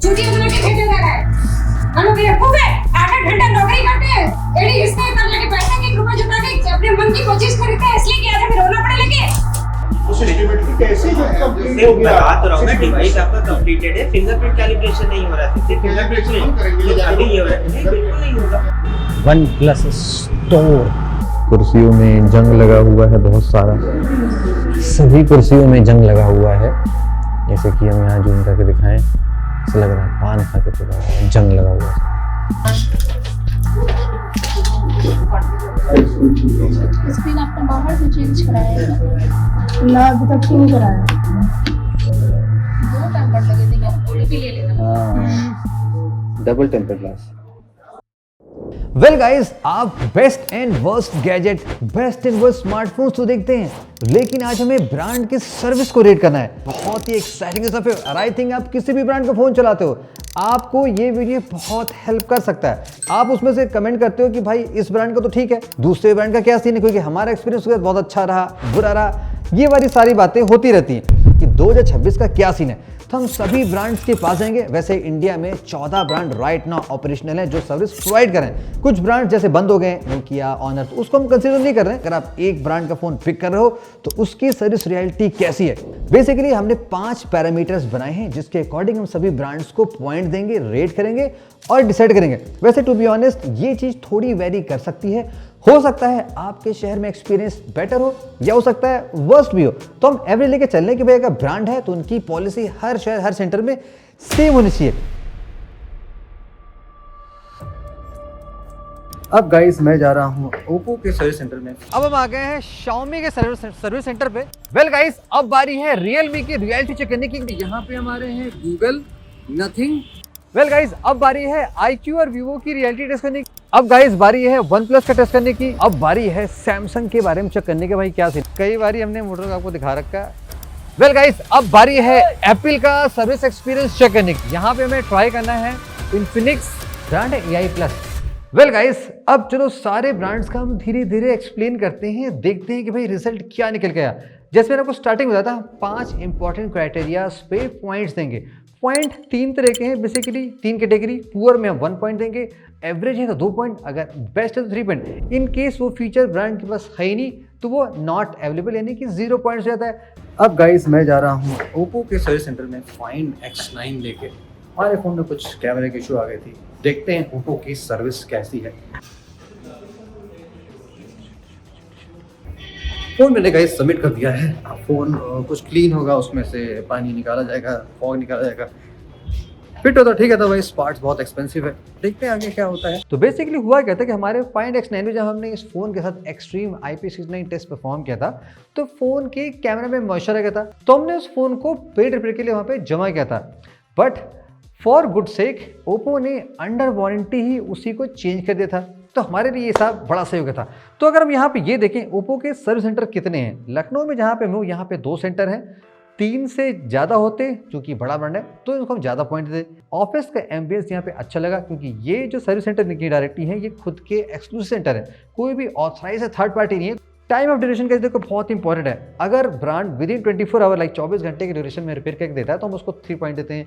छुट्टी बना के भेजा जा रहा है। हम लोग बेवकूफ है, 8 घंटा नौकरी करते हैं, एडी इसने कर लेके पैसे के रुपए जुटा के अपने मन की कोशिश खरीदते हैं, इसलिए कि आज हमें रोना पड़े लेके। उस एलिजिबिलिटी कैसे जो कंप्लीट हो गया? बात रहा हूं ना, डिवाइस आपका कंप्लीटेड है, फिंगरप्रिंट कैलिब्रेशन नहीं हो रहा है, सिर्फ फिंगरप्रिंट करेंगे, अभी ये हो रहा है, बिल्कुल नहीं होगा। One plus store. कुर्सियों में जंग लगा हुआ है बहुत सारा, सभी कुर्सियों में जंग लगा हुआ है। जैसे कि हम यहाँ जूम करके दिखाएं, ऐसा लग रहा है पान खा के पूरा जंग लगा हुआ है। स्क्रीन आपने बाहर से चेंज कराया है ना? अभी तक क्यों कराया? 2 टेम्पर लगे थे, क्या ओटीपी ले लेना। Double temper glass. Well guys, आप best and worst gadget, best and worst smartphones तो देखते हैं, लेकिन आज हमें ब्रांड की सर्विस को रेट करना है। बहुत ही एक्साइटिंग स्टफ है और आई थिंक आप किसी भी ब्रांड का फोन चलाते हो, आपको ये वीडियो बहुत हेल्प कर सकता है। आप उसमें से कमेंट करते हो कि भाई इस ब्रांड का तो ठीक है, दूसरे ब्रांड का क्या सीन है, क्योंकि हमारा एक्सपीरियंस बहुत अच्छा रहा, बुरा रहा, ये वाली सारी बातें होती रहती हैं कि 2026 का क्या सीन है। तो हम सभी ब्रांड्स के पास जाएंगे। वैसे इंडिया में 14 ब्रांड राइट नाउ ऑपरेशनल हैं जो सर्विस प्रोवाइड करें। कुछ ब्रांड जैसे बंद हो गए, नोकिया, ऑनर, तो उसको हम कंसीडर नहीं कर रहे हैं। अगर आप एक ब्रांड का फोन पिक कर रहे हो तो उसकी सर्विस रियलिटी कैसी है। बेसिकली हमने 5 पैरामीटर्स बनाए हैं जिसके अकॉर्डिंग हम सभी ब्रांड्स को पॉइंट देंगे, रेट करेंगे और डिसाइड करेंगे। वैसे टू बी ऑनेस्ट ये चीज थोड़ी वेरी कर सकती है, हो सकता है आपके शहर में एक्सपीरियंस बेटर हो या हो सकता है वर्स्ट भी हो। तो हम एवरेज लेके चलने की भाई अगर ब्रांड है तो उनकी पॉलिसी हर शहर हर सेंटर में सेम होनी चाहिए। अब गाइस मैं जा रहा हूं ओप्पो के सर्विस सेंटर में। अब हम आ गए हैं Xiaomi के सर्विस सेंटर पे। वेल गाइस, अब बारी है Realme की रियलिटी चेक करने की। यहाँ पे हमारे हैं Google, Nothing। वेल गाइस, अब बारी है iQOO और Vivo की रियलिटी टेस्ट करने की। अब गाइस बारी है OnePlus का टेस्ट करने की। अब बारी है Samsung के बारे में चेक करने के, भाई क्या सीन। कई बारी हमने मोटर आपको दिखा रखा है। वेल गाइस, अब बारी है Apple का सर्विस एक्सपीरियंस चेक करने की। यहाँ पे हमें ट्राई करना है Infinix ब्रांड है AI+। वेल गाइस, अब चलो सारे ब्रांड्स का हम धीरे धीरे एक्सप्लेन करते हैं, देखते हैं कि भाई रिजल्ट क्या निकल गया। जैसे मैंने आपको स्टार्टिंग में बताया था, 5 इंपॉर्टेंट क्राइटेरियाज पे पॉइंट्स देंगे। पॉइंट 3 तरह के हैं, बेसिकली 3 कैटेगरी। पुअर में हम 1 पॉइंट देंगे, एवरेज है तो 2 पॉइंट, अगर बेस्ट है तो 3 पॉइंट। इन केस वो फीचर ब्रांड के पास है ही नहीं तो वो नॉट अवेलेबल, यानी कि 0 पॉइंट्स जाता है। अब गाइस मैं जा रहा हूँ ओप्पो के सर्विस सेंटर में Find X9 लेके। हमारे फोन में कुछ कैमरे की इशू आ गई थी, देखते हैं ओप्पो की सर्विस कैसी है। फोन मैंने गाइस सबमिट कर दिया है। फोन कुछ क्लीन होगा, उसमें से पानी निकाला जाएगा, फॉग निकाला जाएगा, फिट होता ठीक है। तो भाई पार्ट्स बहुत एक्सपेंसिव है, देखते हैं आगे क्या होता है। तो बेसिकली हुआ क्या था कि हमारे Find X9 में जब हमने इस फोन के साथ एक्सट्रीम IP69 टेस्ट परफॉर्म किया था तो फोन के कैमरे में मॉइस्चर आ गया था, तो हमने उस फोन को पेड रिपेयर के लिए वहाँ पे जमा किया था। But for good sake Oppo ने अंडर वारंटी ही उसी को चेंज कर दिया था, तो हमारे लिए ये सब बड़ा सही हो गया था। तो अगर हम यहाँ पे ये देखें ओप्पो के सर्विस सेंटर कितने हैं, लखनऊ में जहाँ पे मैं हूँ यहाँ पे 2 सेंटर हैं। 3 से ज़्यादा होते क्योंकि बड़ा ब्रांड है तो इनको हम ज़्यादा पॉइंट देते। ऑफिस का एम्बियंस यहाँ पे अच्छा लगा क्योंकि ये जो सर्विस सेंटर निकी डायरेक्टली है ये खुद के एक्सक्लूसिव सेंटर है, कोई भी ऑथराइज है थर्ड पार्टी नहीं है। टाइम ऑफ ड्यूरेशन का देखो बहुत इंपॉर्टेंट है। अगर brand within 24 hour like 24 घंटे के ड्यूरेशन में रिपेयर करके देता है तो हम उसको 3 पॉइंट देते हैं।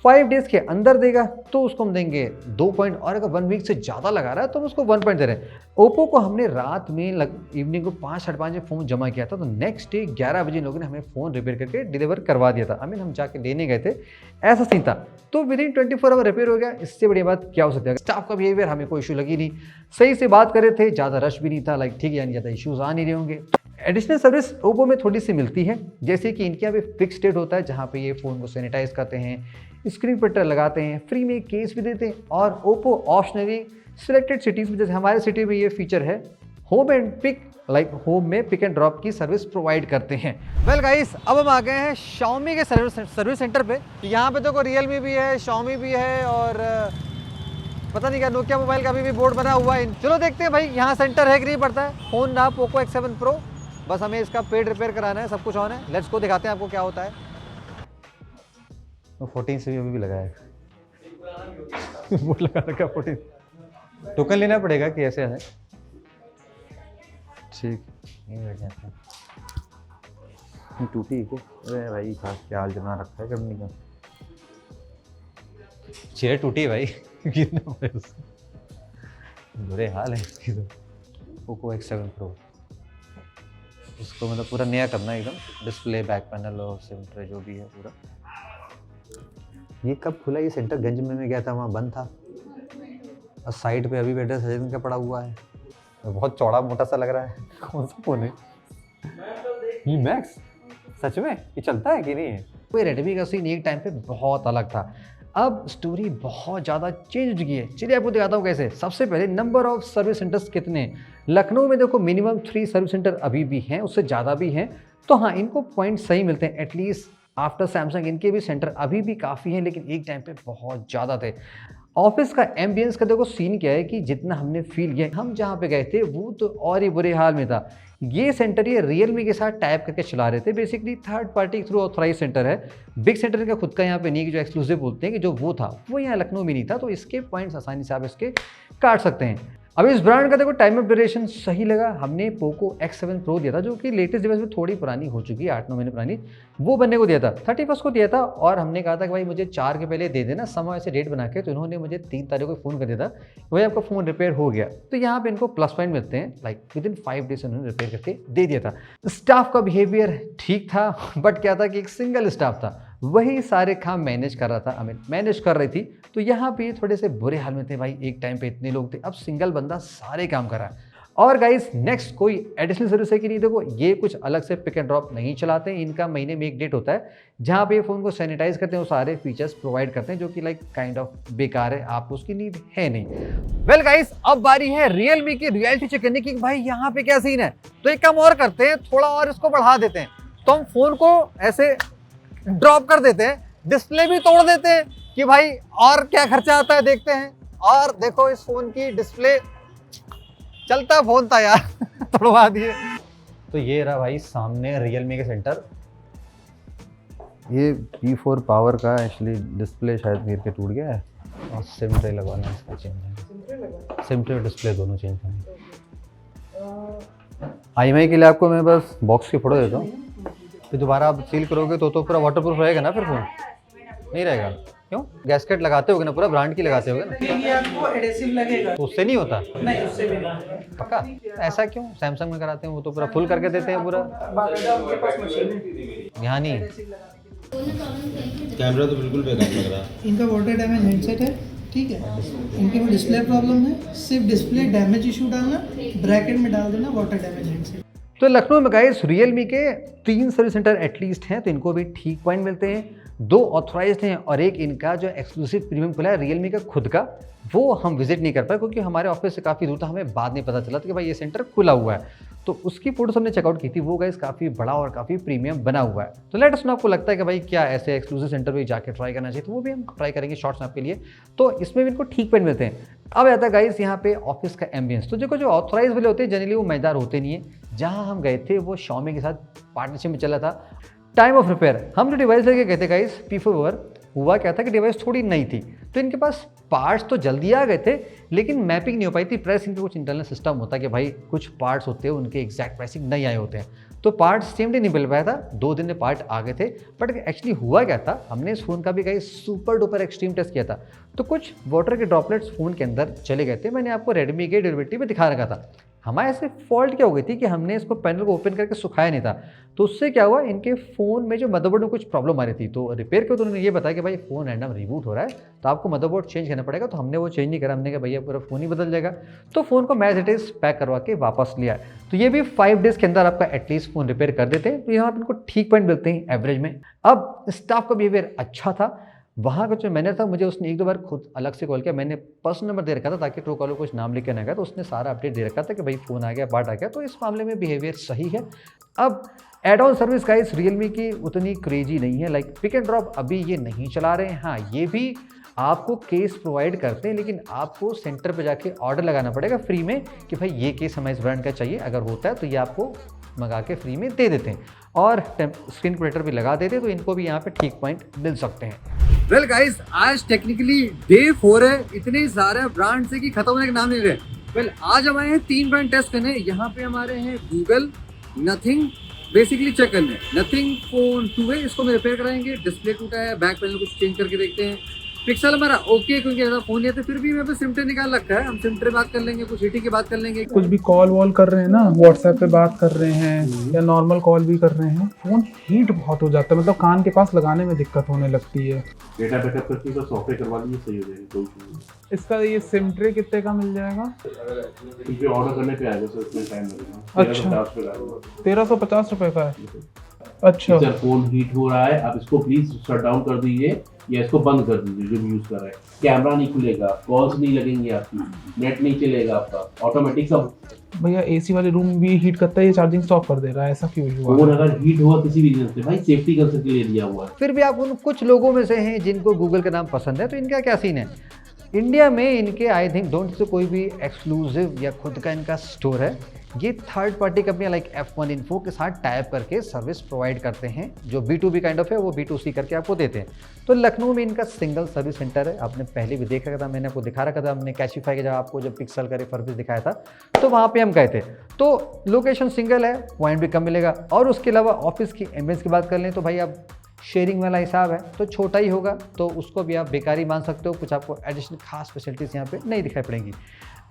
5 डेज के अंदर देगा तो उसको हम देंगे 2 पॉइंट, और अगर 1 वीक से ज़्यादा लगा रहा है तो हम उसको 1 पॉइंट दे रहे हैं। ओप्पो को हमने रात में इवनिंग को 5 साढ़े 5 बजे फ़ोन जमा किया था, तो नेक्स्ट डे 11 बजे लोगों ने हमें फ़ोन रिपेयर करके डिलीवर करवा दिया था। हम जाके लेने गए थे, ऐसा सीन था। तो विद इन 24 आवर रिपेयर हो गया, इससे बढ़िया बात क्या हो सकती है। स्टाफ का बिहेवियर हमें कोई इशू लगी नहीं, सही से बात कर रहे थे, ज़्यादा रश भी नहीं था, लाइक ठीक है, यानी ज़्यादा इशूज़ आ नहीं रहे होंगे। एडिशनल सर्विस ओप्पो में थोड़ी सी मिलती है, जैसे कि इनके यहाँ पे फिक्स डेट होता है जहाँ पे ये फ़ोन को सैनिटाइज करते हैं, स्क्रीन प्रोटेक्टर लगाते हैं, फ्री में केस भी देते हैं, और ओप्पो ऑप्शनली सिलेक्टेड सिटीज़ में, जैसे हमारे सिटी में ये फीचर है, home and pick like home में पिक एंड ड्रॉप की सर्विस प्रोवाइड करते हैं। वेल गाइस, अब हम आ गए हैं Xiaomi के सर्विस सेंटर पे। यहाँ पे तो Realme भी है, Xiaomi भी है, और पता नहीं क्या नोकिया मोबाइल का भी बोर्ड बना हुआ है। चलो देखते हैं भाई यहाँ सेंटर है कि नहीं पड़ता है। फ़ोन ना Poco X7 Pro, बस हमें इसका पेड रिपेयर कराना है, सब कुछ ऑन है। लेट्स को दिखाते हैं आपको क्या होता है। 14 से भी अभी भी लगा है बोर्ड लगा रखा 14। टोकन लेना पड़ेगा कि ऐसे है? ठीक, टूटी क्या? अरे भाई खास क्या हाल जमा रखा है कंपनी का। चेयर टूटी भाई गिरना पड़े उससे, बुरे हाल है इसकी तो। पोको X7 Pro, इसको मतलब पूरा नया करना है एकदम, डिस्प्ले, बैक पैनल और सेंटर जो भी है पूरा। ये कब खुला? ये सेंटर गंज में मैं गया था, वहाँ बंद था। और साइड पे अभी बेटर सजेशन का पड़ा हुआ है, बहुत चौड़ा मोटा सा लग रहा है। कौन सा फ़ोन है ये? मैक्स? सच में ये चलता है कि नहीं है? कोई रेडमी का सीन एक टाइम पे बहुत अलग था, अब स्टोरी बहुत ज़्यादा चेंज हो चुकी है। चलिए आपको दिखाता हूँ कैसे। सबसे पहले नंबर ऑफ सर्विस सेंटर्स कितने हैं लखनऊ में? देखो मिनिमम 3 सर्विस सेंटर अभी भी हैं, उससे ज़्यादा भी हैं। तो हाँ, इनको पॉइंट सही मिलते हैं, एटलीस्ट आफ्टर सैमसंग इनके भी सेंटर अभी भी काफ़ी हैं, लेकिन एक टाइम पे बहुत ज़्यादा थे। ऑफिस का एम्बियंस का देखो सीन क्या है कि जितना हमने फील किया, हम जहाँ पे गए थे वो तो और ही बुरे हाल में था। ये सेंटर ये रियलमी के साथ टाइप करके चला रहे थे, basically third party through authorize center है। बिग सेंटर का खुद का यहाँ पे नहीं, कि जो एक्सक्लूसिव बोलते हैं कि जो वो था वो यहाँ लखनऊ में नहीं था, तो इसके पॉइंट्स आसानी से आप इसके काट सकते हैं। अब इस ब्रांड का देखो टाइम ऑफ ड्यूरेशन सही लगा। हमने पोको X7 Pro दिया था, जो कि लेटेस्ट डिवाइस में थोड़ी पुरानी हो चुकी है, 8-9 महीने पुरानी, वो बनने को दिया था, 31 को दिया था। और हमने कहा था कि भाई मुझे 4 के पहले दे देना, समय ऐसे डेट बना के। तो इन्होंने मुझे 3 तारीख को फ़ोन कर दिया था, वही आपका फ़ोन रिपेयर हो गया। तो यहाँ पे इनको प्लस पॉइंट मिलते हैं, लाइक विदिन 5 डेज उन्होंने रिपेयर करके दे दिया था। स्टाफ का बिहेवियर ठीक था, बट क्या था कि एक सिंगल स्टाफ था, वही सारे काम मैनेज कर रहा था, अमित मैनेज कर रही थी। तो यहाँ पे थोड़े से बुरे हाल में थे भाई, एक टाइम पे इतने लोग थे, अब सिंगल बंदा सारे काम कर रहा है। और गाइस नेक्स्ट कोई एडिशनल सर्विस है कि नहीं? देखो ये कुछ अलग से पिक एंड ड्रॉप नहीं चलाते हैं, इनका महीने में एक डेट होता है जहाँ पे फ़ोन को सैनिटाइज करते हैं, वो सारे फीचर्स प्रोवाइड करते हैं, जो कि लाइक काइंड ऑफ बेकार है, आपको उसकी नीड है नहीं। वेल गाइस, अब बारी है रियलमी की रियलिटी चेक करने की, भाई यहाँ पे क्या सीन है। तो एक काम और करते हैं, थोड़ा और इसको बढ़ा देते हैं, तो हम फ़ोन को ऐसे ड्रॉप कर देते हैं, डिस्प्ले भी तोड़ देते हैं कि भाई और क्या खर्चा आता है देखते हैं। और देखो इस फ़ोन की डिस्प्ले, चलता फ़ोन था यार तोड़वा दिए। तो ये रहा भाई सामने रियलमी का सेंटर, ये P4 पावर का एक्चुअली डिस्प्ले शायद गिर के टूट गया है, और सिम ट्रे लगवाना है, इसका चेंज है, सिम ट्रे और डिस्प्ले दोनों चेंज करना है। IMEI के लिए आपको मैं बस बॉक्स की फोटो देता हूँ, फिर दोबारा आप सील करोगे तो पूरा वाटरप्रूफ रहेगा ना, फिर फोन नहीं रहेगा। क्यों? गैस्केट लगाते होगे ना, पूरा ब्रांड की लगाते होगे ना, ये आपको एडेसिव लगेगा, तो उससे नहीं होता? नहीं उससे भी नहीं। पक्का? ऐसा क्यों? सैमसंग में कराते हैं वो तो पूरा फुल करके देते हैं पूरा, बाकायदा उनके पास मशीन है यहाँ नहीं। कैमरा तो बिल्कुल बेकार लग रहा है। इनका वाटर डैमेज हैंडसेट है, ठीक है। इनके में डिस्प्ले प्रॉब्लम है, सिर्फ डिस्प्ले डैमेज इशू डालना, ब्रैकेट में डाल देना वाटर डैमेज हैंडसेट। तो लखनऊ में गाइस रियलमी के 3 सर्विस सेंटर एटलीस्ट हैं, तो इनको भी ठीक पॉइंट मिलते हैं। 2 ऑथराइज्ड हैं और एक इनका जो एक्सक्लूसिव प्रीमियम खुला है रियलमी का खुद का, वो हम विजिट नहीं कर पाए क्योंकि हमारे ऑफिस से काफ़ी दूर था, हमें बाद में पता चला था कि भाई ये सेंटर खुला हुआ है। तो उसकी फोटोस हमने चेकआउट की थी, वो गाइस काफ़ी बड़ा और काफ़ी प्रीमियम बना हुआ है। तो लेट अस नो आपको लगता है कि भाई क्या ऐसे एक्सक्लूसिव सेंटर पे जाके ट्राई करना चाहिए, तो वो भी हम ट्राई करेंगे शॉर्ट्स आपके लिए। तो इसमें भी इनको ठीक पॉइंट मिलते हैं। अब आता है गाइस यहाँ पे ऑफिस का एम्बियंस। तो देखो जो ऑथराइज वाले होते हैं जनरली वो मजेदार होते नहीं है। जहाँ हम गए थे वो Xiaomi के साथ पार्टनरशिप में चला था। टाइम ऑफ रिपेयर, हम जो डिवाइस लेके गए थे गाइस P4, हुआ क्या था कि डिवाइस थोड़ी नई थी, तो इनके पास पार्ट्स तो जल्दी आ गए थे लेकिन मैपिंग नहीं हो पाई थी। प्रेस इनके कुछ इंटरनल सिस्टम होता है कि भाई कुछ पार्ट्स होते हैं उनके एग्जैक्ट प्राइसिंग नहीं आए होते हैं, तो पार्ट्स सेम डे नहीं मिल पाया था, 2 दिन में पार्ट आ गए थे। बट एक्चुअली हुआ क्या था, हमने इस फ़ोन का भी guys super duper extreme test किया था, तो कुछ वाटर के ड्रॉपलेट्स फ़ोन के अंदर चले गए थे। मैंने आपको रेडमी के ड्यूरेबिलिटी में दिखा रखा था। हमारे से फॉल्ट क्या हो गई थी कि हमने इसको पैनल को ओपन करके सुखाया नहीं था, तो उससे क्या हुआ, इनके फ़ोन में जो मदरबोर्ड में कुछ प्रॉब्लम आ रही थी। तो रिपेयर के तो उन्होंने ये बताया कि भाई फ़ोन रैंडम रिबूट हो रहा है, तो आपको मदरबोर्ड चेंज करना पड़ेगा। तो हमने वो चेंज नहीं करा, हमने कहा भैया पूरा फ़ोन ही बदल जाएगा। तो फ़ोन को मैं एज इट इज़ पैक करवा के वापस लिया। तो ये भी 5 डेज़ के अंदर आपका एटलीस्ट फ़ोन रिपेयर कर देते हैं। तो यहाँ पर इनको ठीक पॉइंट मिलते हैं एवरेज में। अब स्टाफ का बिहेवियर अच्छा था। वहाँ का जो मैनेजर था, मुझे उसने 1-2 बार खुद अलग से कॉल किया, मैंने पर्सनल नंबर दे रखा था ताकि ट्रू कॉलर कुछ नाम लिख के ना गया, तो उसने सारा अपडेट दे रखा था कि भाई फ़ोन आ गया, पार्ट आ गया। तो इस मामले में बिहेवियर सही है। अब add on service guys Realme की उतनी क्रेजी नहीं है, लाइक पिक एंड ड्रॉप अभी ये नहीं चला रहे हैं। हाँ, ये भी आपको केस प्रोवाइड करते हैं, लेकिन आपको सेंटर पर जाके ऑर्डर लगाना पड़ेगा फ्री में कि भाई ये केस हमें इस ब्रांड का चाहिए। अगर होता है तो ये आपको मंगा के फ्री में दे देते हैं, और स्क्रीन प्रोटेक्टर भी लगा देते हैं। तो इनको भी यहाँ पे ठीक पॉइंट मिल सकते हैं। वेल गाइस, आज टेक्निकली डे 4 है, इतने सारे ब्रांड से कि खत्म होने के नाम नहीं रहे। वेल आज हम आए हैं 3 ब्रांड टेस्ट करने। यहाँ पे हमारे हैं गूगल, नथिंग, बेसिकली चेक करने। नथिंग फोन 2 है, इसको हम रिपेयर कराएंगे, डिस्प्ले टूटा है, बैक पैनल कुछ चेंज करके देखते हैं। पिक्सल हमारा ओके, क्योंकि ऐसा फोन नहीं है तो फिर भी मैं पे सिम ट्रे निकाल रखा है, हम सिम ट्रे बात कर लेंगे, कुछ हीटिंग की बात कर लेंगे, कुछ भी कॉल वॉल कर रहे हैं ना, व्हाट्सएप पे बात कर रहे हैं या नॉर्मल कॉल भी कर रहे हैं, फोन हीट बहुत हो जाता है, मतलब कान के पास लगाने में दिक्कत होने लगती है। डेटा बैकअप करके तो सॉफ्टवेयर करवा दीजिए, सही हो जाएगी, कोई इशू नहीं। इसका ये सिम ट्रे कितने का मिल जाएगा? क्योंकि ऑर्डर करने पे आएगा सर, इसमें टाइम लगेगा। अच्छा। 1350 रुपए का है। अच्छा सर फोन हीट हो रहा है, आप इसको प्लीज शट डाउन कर दीजिए या इसको बंद कर दीजिए जो भी यूज कर रहा है। कैमरा नहीं खुलेगा, कॉल्स नहीं लगेंगी आपकी, नेट नहीं चलेगा आपका, ऑटोमेटिक सब। भैया एसी वाले रूम भी हीट करता है, ये चार्जिंग स्टॉप कर दे रहा है, ऐसा क्यों हुआ? फोन अगर हीट हुआ किसी रीजन से, भाई सेफ्टी कंसर्न के लिए दिया हुआ है। फिर भी आप उन कुछ लोगों में से हैं जिनको गूगल का नाम पसंद है, तो इनका क्या सीन है? इंडिया में इनके आई थिंक डोंट से कोई भी एक्सक्लूसिव या खुद का इनका स्टोर है। ये थर्ड पार्टी कंपनियां लाइक F1 Info के साथ टाइप करके सर्विस प्रोवाइड करते हैं, जो B2B काइंड ऑफ है, वो B2C करके आपको देते हैं। तो लखनऊ में इनका सिंगल सर्विस सेंटर है, आपने पहले भी देख रखा था, मैंने आपको दिखा रखा था, हमने कैशिफाई के जब आपको जब पिक्सल का रिफर्बिश दिखाया था तो वहाँ पे हम गए थे। तो लोकेशन सिंगल है, पॉइंट भी कम मिलेगा, और उसके अलावा ऑफिस की एमएस की बात कर लें तो भाई आप शेयरिंग वाला हिसाब है तो छोटा ही होगा, तो उसको भी आप बेकारी मान सकते हो, कुछ आपको एडिशनल खास फैसिलिटीज़ यहाँ पे नहीं दिखाई पड़ेंगी।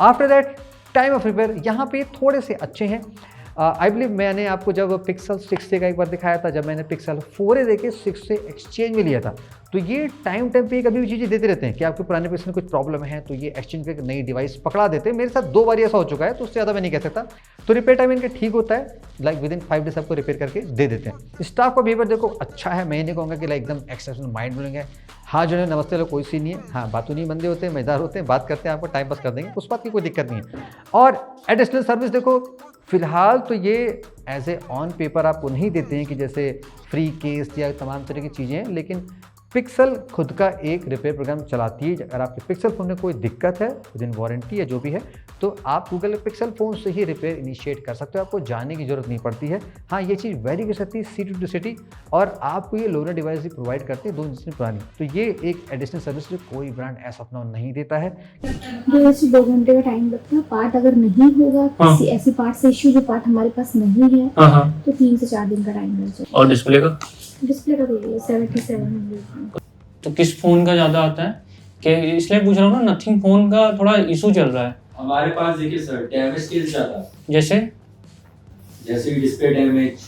After that time of repair यहाँ पे थोड़े से अच्छे हैं। आई बिलीव मैंने आपको जब पिक्सल 6 का एक बार दिखाया था, जब मैंने पिक्सल 4 देके 6 से एक्सचेंज में लिया था, तो ये टाइम पे कभी भी चीज़ें देते रहते हैं कि आपके पुराने पिक्सल में कुछ प्रॉब्लम है तो ये एक्सचेंज पे नई डिवाइस पकड़ा देते हैं। मेरे साथ 2 बार ऐसा हो चुका है, तो उससे ज़्यादा मैं नहीं कह सकता। तो रिपेयर टाइम इनका ठीक होता है, लाइक विद इन 5 डेज आपको रिपेयर करके दे देते हैं। स्टाफ का बिहेवियर देखो अच्छा है, मैं नहीं कहूँगा कि लाइक एकदम एक्सेप्शनल माइंड ब्लोइंग है। हाँ जो है नमस्ते लोग कोई सी नहीं है, हाँ बातों नहीं बंदे होते हैं, मजेदार होते हैं, बात करते हैं, आपको टाइम पास कर देंगे, उस बात की कोई दिक्कत नहीं है। और एडिशनल सर्विस देखो फिलहाल तो ये एज ए ऑन पेपर आपको नहीं देते हैं कि जैसे फ्री केस या तमाम तरह की चीज़ें हैं, लेकिन पिक्सल खुद का एक रिपेयर प्रोग्राम चलाती है। अगर आपके पिक्सल फ़ोन में कोई दिक्कत है विद इन वारंटी या जो भी है, तो आप गूगल पिक्सल फ़ोन से ही रिपेयर इनिशिएट कर सकते हो, आपको जाने की ज़रूरत नहीं पड़ती है। हाँ ये चीज़ वेरी कर सकती है सिटी टू सिटी, और आपको ये लोनर डिवाइस भी प्रोवाइड करती है 2 इंच पुरानी, तो ये एक एडिशनल सर्विस जो कोई ब्रांड एज ऑफ नाउ नहीं देता है। 2 घंटे का टाइम लगता है, पार्ट अगर नहीं होगा किसी ऐसे पार्ट से इश्यू जो पार्ट हमारे पास नहीं है तो 3 से 4 दिन का टाइम लग जाएगा। और डिस्प्ले का 7700। तो किस फोन का ज्यादा आता है? कि इसलिए पूछ रहा हूँ ना, नथिंग फोन का थोड़ा इशू चल रहा है हमारे पास। देखिए सर, डैमेज केस ज्यादा, जैसे डिस्प्ले डैमेज।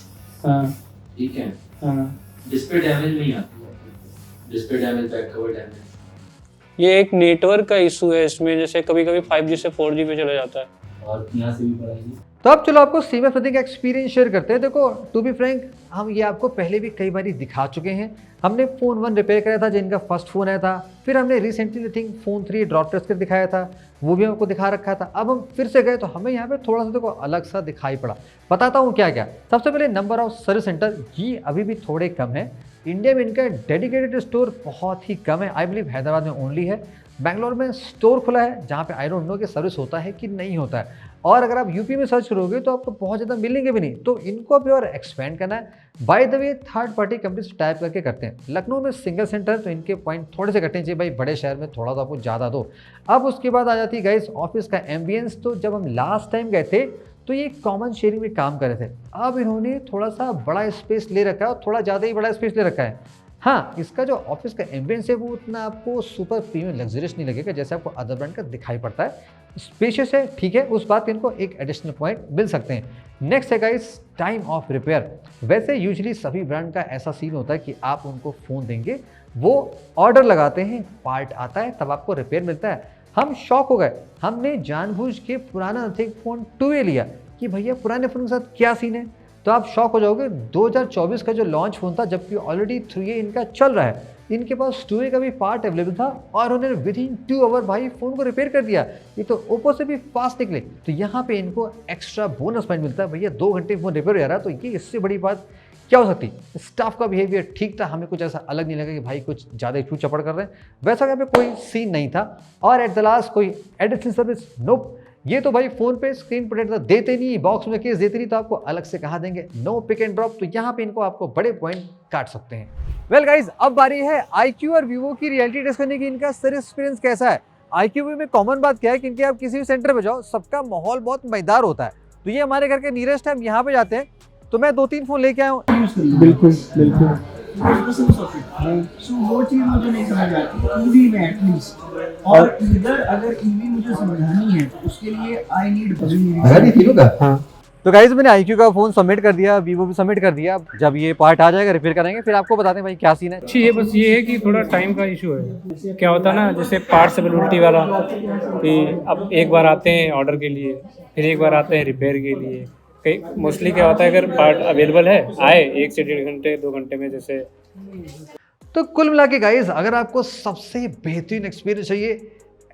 हाँ ठीक है, हाँ, डिस्प्ले डैमेज नहीं आती है, display damage, back cover damage. ये एक नेटवर्क का इशू है इसमें, जैसे कभी कभी 5G से 4G पे चला जाता है, और यहाँ से भी पढ़ाएंगे। तो अब चलो आपको सीमा फतेह का एक्सपीरियंस शेयर करते हैं। देखो टू बी फ्रैंक, हम ये आपको पहले भी कई बार दिखा चुके हैं। हमने फ़ोन 1 रिपेयर कराया था जिनका फर्स्ट फ़ोन आया था, फिर हमने recently I think phone 3 drop test कर दिखाया था, वो भी आपको दिखा रखा था। अब हम फिर से गए तो हमें यहाँ पे थोड़ा सा देखो अलग सा दिखाई पड़ा। बताता हूँ क्या क्या। सबसे पहले नंबर ऑफ सर्विस सेंटर ये अभी भी थोड़े कम है। इंडिया में इनका डेडिकेटेड स्टोर बहुत ही कम है, आई बिलीव हैदराबाद में ओनली है। बैंगलोर में स्टोर खुला है जहाँ पे आई डोंट नो कि सर्विस होता है कि नहीं होता है, और अगर आप यूपी में सर्च करोगे तो आपको बहुत ज़्यादा मिलेंगे भी नहीं। तो इनको भी और एक्सपेंड करना है। By the way third party company से टाइप करके करते हैं। लखनऊ में सिंगल सेंटर तो इनके पॉइंट थोड़े से घटने चाहिए भाई, बड़े शहर में थोड़ा तो आपको ज़्यादा दो। अब उसके बाद आ जाती है गाइस ऑफिस का एम्बियंस। तो जब हम लास्ट टाइम गए थे तो ये कॉमन शेयरिंग में काम कर रहे थे, अब इन्होंने थोड़ा सा बड़ा स्पेस ले रखा है, और थोड़ा ज़्यादा ही बड़ा स्पेस ले रखा है। हाँ इसका जो ऑफिस का एम्बियंस है वो उतना आपको सुपर प्रीमियम लग्जरियस नहीं लगेगा जैसे आपको अदर ब्रांड का दिखाई पड़ता है। स्पेशियस है, ठीक है, उस बात इनको एक एडिशनल पॉइंट मिल सकते हैं। नेक्स्ट है गाइस टाइम ऑफ रिपेयर। वैसे यूजुअली सभी ब्रांड का ऐसा सीन होता है कि आप उनको फ़ोन देंगे, वो ऑर्डर लगाते हैं, पार्ट आता है, तब आपको रिपेयर मिलता है। हम शॉक हो गए, हमने जानबूझ के पुराना नथिंग फ़ोन 2A लिया कि भैया पुराने फ़ोन के साथ क्या सीन है। तो आप शॉक हो जाओगे, 2024 का जो लॉन्च फ़ोन था, जबकि ऑलरेडी 3A इनका चल रहा है, इनके पास 2A का भी पार्ट अवेलेबल था और उन्होंने विद इन 2 आवर भाई फ़ोन को रिपेयर कर दिया। ये तो ओप्पो से भी फास्ट निकले। तो यहाँ पे इनको एक्स्ट्रा बोनस पॉइंट मिलता है, भैया 2 घंटे फ़ोन रिपेयर हो रहा है, तो ये इससे बड़ी बात क्या हो सकती। स्टाफ का बिहेवियर ठीक था, हमें कुछ ऐसा अलग नहीं लगा कि भाई कुछ ज़्यादा इशू चपड़ कर रहे हैं, वैसा यहाँ पे कोई सीन नहीं था। और एट द लास्ट कोई एडिशनल सर्विस नोप। ये तो भाई फ़ोन पे स्क्रीन प्रोटेक्टर देते नहीं, बॉक्स में केस देते नहीं, तो आपको अलग से कहा देंगे नो पिक एंड ड्रॉप। तो यहाँ पे इनको आपको बड़े पॉइंट काट सकते हैं। वेल गाइज, अब बारी है iQOO और Vivo की रियलिटी टेस्ट करने की। इनका सर्विस एक्सपीरियंस कैसा है। iQOO में कॉमन बात क्या है कि इनके आप किसी भी सेंटर पे जाओ, सबका माहौल बहुत मजेदार होता है। तो ये हमारे घर के नियरेस्ट है, हम यहाँ पे जाते हैं, तो मैं 2-3 फ़ोन लेके आया हूँ। बिल्कुल बिल्कुल। essence of it. So वो चीज़ मुझे नहीं समझ आती EV में एटलीस्ट, और इधर अगर EV मुझे समझानी है तो उसके लिए आई नीड तो गाइस मैंने IQ का फ़ोन सबमिट कर दिया, Vivo भी सबमिट कर दिया। जब ये पार्ट आ जाएगा रिपेयर करेंगे, फिर आपको बताते हैं भाई क्या सीन है। अच्छी है, बस ये है कि थोड़ा टाइम का इशू है। क्या होता है ना, जैसे पार्ट्स अवेलेबिलिटी वाला कि अब एक बार आते हैं ऑर्डर के लिए, फिर एक बार आते हैं रिपेयर के लिए। कई मोस्टली क्या होता है, अगर पार्ट अवेलेबल है आए 1 से 1.5 घंटे 2 घंटे में जैसे। तो कुल मिला के गाइस, अगर आपको सबसे बेहतरीन एक्सपीरियंस चाहिए,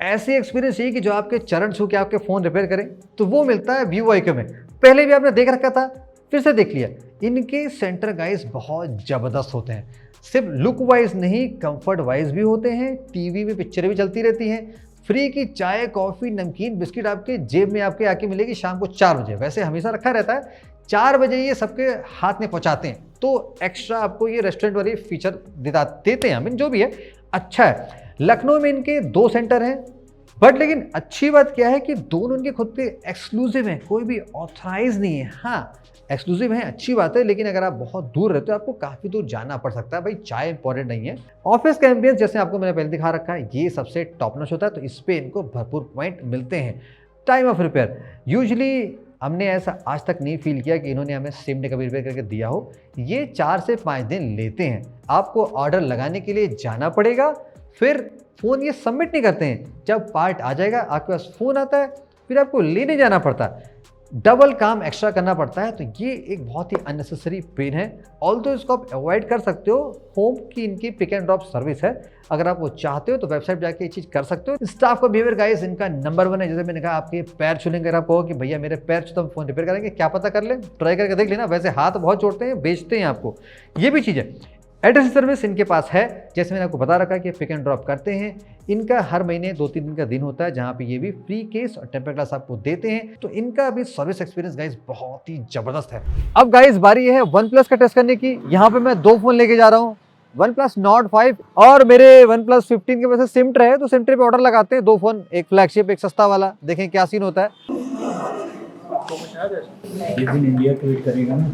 ऐसे एक्सपीरियंस चाहिए कि जो आपके चरण छू के आपके फ़ोन रिपेयर करें, तो वो मिलता है Vivo IQ में। पहले भी आपने देख रखा था, फिर से देख लिया। इनके सेंटर गाइस बहुत ज़बरदस्त होते हैं, सिर्फ लुक वाइज नहीं, कंफर्ट वाइज भी होते हैं। टीवी में पिक्चरें भी चलती रहती हैं। फ्री की चाय, कॉफ़ी, नमकीन, बिस्किट आपके जेब में आपके आके मिलेगी शाम को 4 बजे। वैसे हमेशा रखा रहता है, 4 बजे ये सबके हाथ में पहुँचाते हैं, तो एक्स्ट्रा आपको ये रेस्टोरेंट वाले फीचर देते हैं। जो भी है अच्छा है। लखनऊ में इनके 2 सेंटर हैं, बट लेकिन अच्छी बात क्या है कि दोनों इनके खुद के एक्सक्लूसिव हैं, कोई भी ऑथराइज नहीं है। हाँ, एक्सक्लूसिव है, अच्छी बात है, लेकिन अगर आप बहुत दूर रहते हो, आपको काफ़ी दूर जाना पड़ सकता है। भाई चाय इंपॉर्टेंट नहीं है। ऑफिस का एम्बियंस जैसे आपको मैंने पहले दिखा रखा है, ये सबसे टॉप नॉच होता है, तो इस पर इनको भरपूर पॉइंट मिलते हैं। टाइम ऑफ रिपेयर यूजली हमने ऐसा आज तक नहीं फील किया कि इन्होंने हमें सेम डे कभी रिपेयर करके दिया हो। ये 4 से 5 दिन लेते हैं। आपको ऑर्डर लगाने के लिए जाना पड़ेगा, फिर फ़ोन ये सबमिट नहीं करते हैं। जब पार्ट आ जाएगा आपके पास फ़ोन आता है, फिर आपको लेने जाना पड़ता है, डबल काम एक्स्ट्रा करना पड़ता है। तो ये एक बहुत ही अननेसेसरी पेन है। ऑल्दो इसको आप अवॉइड कर सकते हो। होम की इनकी पिक एंड ड्रॉप सर्विस है, अगर आप वो चाहते हो तो वेबसाइट जाके ये चीज़ कर सकते हो। स्टाफ का बिहेवियर गाइस इनका नंबर 1 है। जैसे मैंने कहा, आपके पैर छूलेंगे, अगर आप कहो कि भैया मेरे पैर छू तो हम फ़ोन रिपेयर करेंगे, क्या पता कर ले, ट्राई करके देख लेना। वैसे हाथ बहुत जोड़ते हैं, बेचते हैं आपको, ये भी चीज़ है। एड्रेस सर्विस इनके पास है, जैसे मैंने आपको बता रखा कि पिक एंड ड्रॉप करते हैं। इनका हर महीने 2-3 दिन का दिन होता है, जहाँ पे ये भी फ्री केस और टेम्पर ग्लास आपको देते हैं। तो इनका भी सर्विस एक्सपीरियंस गाइस बहुत ही ज़बरदस्त है। अब गाइस बारी है OnePlus का टेस्ट करने की। यहाँ पे मैं 2 फ़ोन लेके जा रहा हूँ, OnePlus Nord 5 और मेरे OnePlus 15 के वजह से सिम ट्रे है, तो सिम ट्रे पे ऑर्डर लगाते हैं 2 फ़ोन, एक फ्लैगशिप एक सस्ता वाला। देखें क्या सीन होता है। जिस दिन इंडिया ट्वीट करेगा ना,